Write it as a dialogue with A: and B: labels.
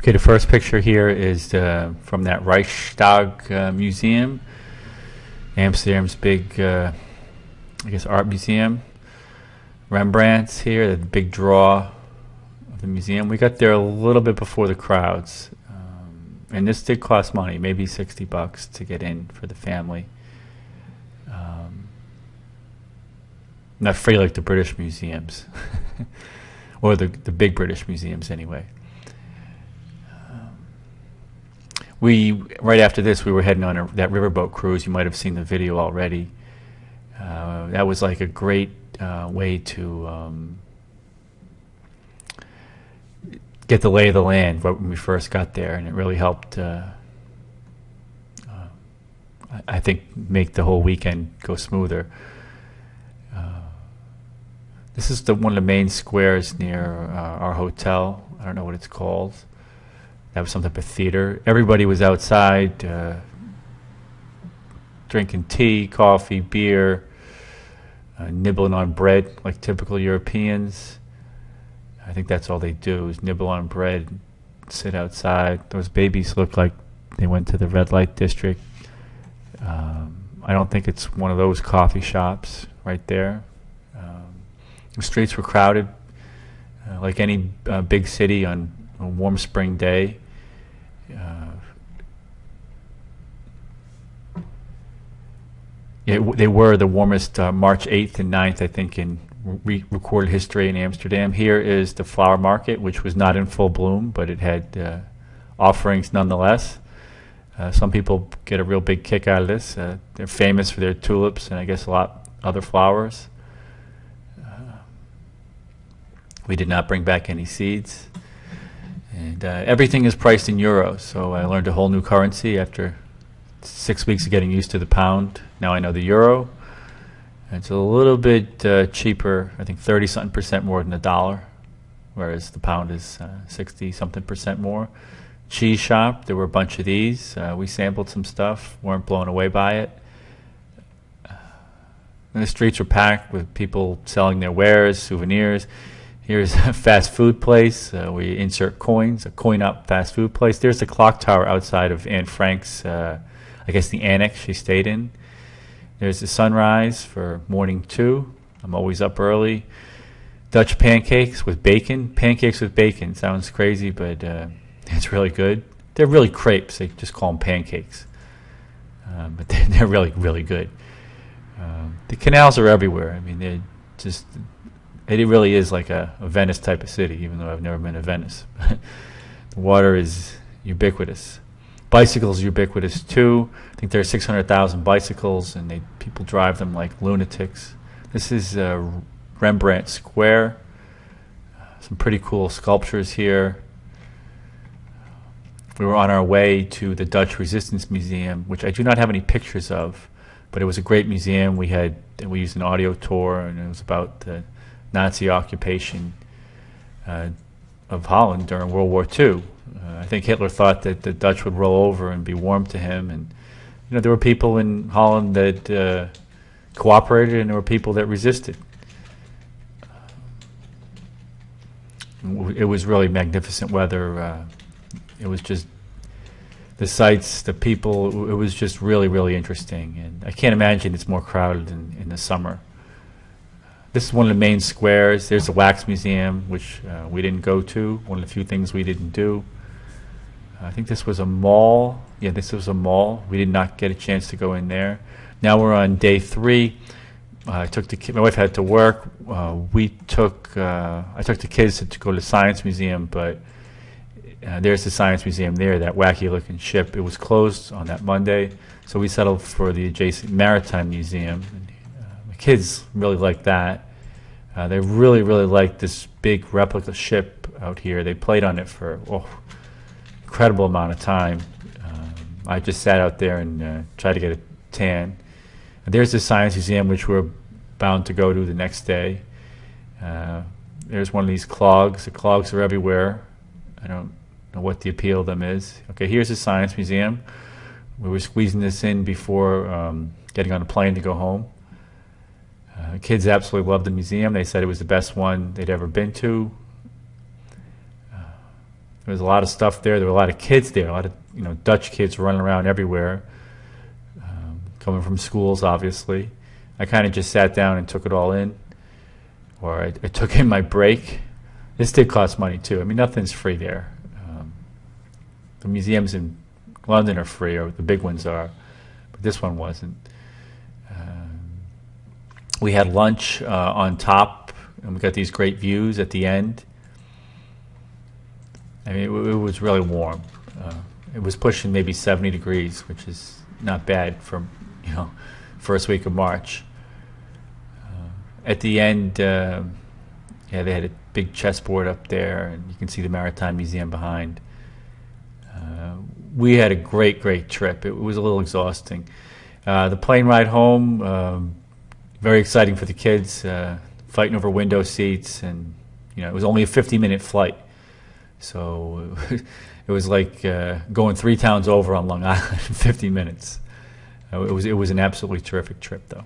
A: Okay, the first picture here is from that Reichstag Museum, Amsterdam's big, I guess, art museum. Rembrandt's here, the big draw of the museum. We got there a little bit before the crowds, and this did cost money, maybe $60 to get in for the family. Not free like the British museums, or the big British museums anyway. Right after this, we were heading on that riverboat cruise. You might have seen the video already. That was like a great way to get the lay of the land when we first got there, and it really helped, I think, make the whole weekend go smoother. This is one of the main squares near our hotel. I don't know what it's called. That was some type of theater. Everybody was outside drinking tea, coffee, beer, nibbling on bread like typical Europeans. I think that's all they do is nibble on bread, sit outside. Those babies look like they went to the red light district. I don't think it's one of those coffee shops right there. The streets were crowded, like any big city on a warm spring day. They were the warmest March 8th and 9th, I think, in recorded history in Amsterdam. Here is the flower market, which was not in full bloom, but it had offerings nonetheless. Some people get a real big kick out of this. They're famous for their tulips and I guess a lot other flowers. We did not bring back any seeds. And everything is priced in euros, so I learned a whole new currency after 6 weeks of getting used to the pound. Now I know the euro. It's a little bit cheaper, I think 30-something% more than the dollar, whereas the pound is 60-something% more. Cheese shop, there were a bunch of these. We sampled some stuff, weren't blown away by it. And the streets were packed with people selling their wares, souvenirs. Here's a fast food place. We insert coins, a coin-up fast food place. There's the clock tower outside of Anne Frank's, I guess the annex she stayed in. There's the sunrise for morning 2. I'm always up early. Dutch pancakes with bacon. Pancakes with bacon. Sounds crazy, but it's really good. They're really crepes. They just call them pancakes. But they're really, really good. The canals are everywhere. I mean, they're just... It really is like a Venice type of city, even though I've never been to Venice. The water is ubiquitous. Bicycles are ubiquitous too. I think there are 600,000 bicycles, and people drive them like lunatics. This is Rembrandt Square. Some pretty cool sculptures here. We were on our way to the Dutch Resistance Museum, which I do not have any pictures of, but it was a great museum. We used an audio tour, and it was about the Nazi occupation of Holland during World War II. I think Hitler thought that the Dutch would roll over and be warm to him, and there were people in Holland that cooperated, and there were people that resisted. It was really magnificent weather. It was just the sights, the people. It was just really, really interesting, and I can't imagine it's more crowded in the summer. This is one of the main squares. There's the Wax Museum, which we didn't go to. One of the few things we didn't do. I think this was a mall. Yeah, this was a mall. We did not get a chance to go in there. Now we're on day 3. I took my wife had to work. I took the kids to go to the Science Museum, but there's the Science Museum there, that wacky-looking ship. It was closed on that Monday, so we settled for the adjacent Maritime Museum. The kids really like that. They really, really like this big replica ship out here. They played on it for incredible amount of time. I just sat out there and tried to get a tan. And there's the Science Museum, which we're bound to go to the next day. There's one of these clogs. The clogs are everywhere. I don't know what the appeal of them is. Okay, here's the Science Museum. We were squeezing this in before getting on a plane to go home. Kids absolutely loved the museum. They said it was the best one they'd ever been to. There was a lot of stuff there. There were a lot of kids there, a lot of Dutch kids running around everywhere, coming from schools, obviously. I kind of just sat down and took it all in, or I took in my break. This did cost money too. I mean, nothing's free there. The museums in London are free, or the big ones are, but this one wasn't. We had lunch on top, and we got these great views at the end. I mean, it was really warm. It was pushing maybe 70 degrees, which is not bad for first week of March. At the end, they had a big chessboard up there, and you can see the Maritime Museum behind. We had a great trip. It was a little exhausting. The plane ride home, very exciting for the kids, fighting over window seats, and it was only a 50-minute flight, so it was like going 3 towns over on Long Island in 50 minutes. It was an absolutely terrific trip, though.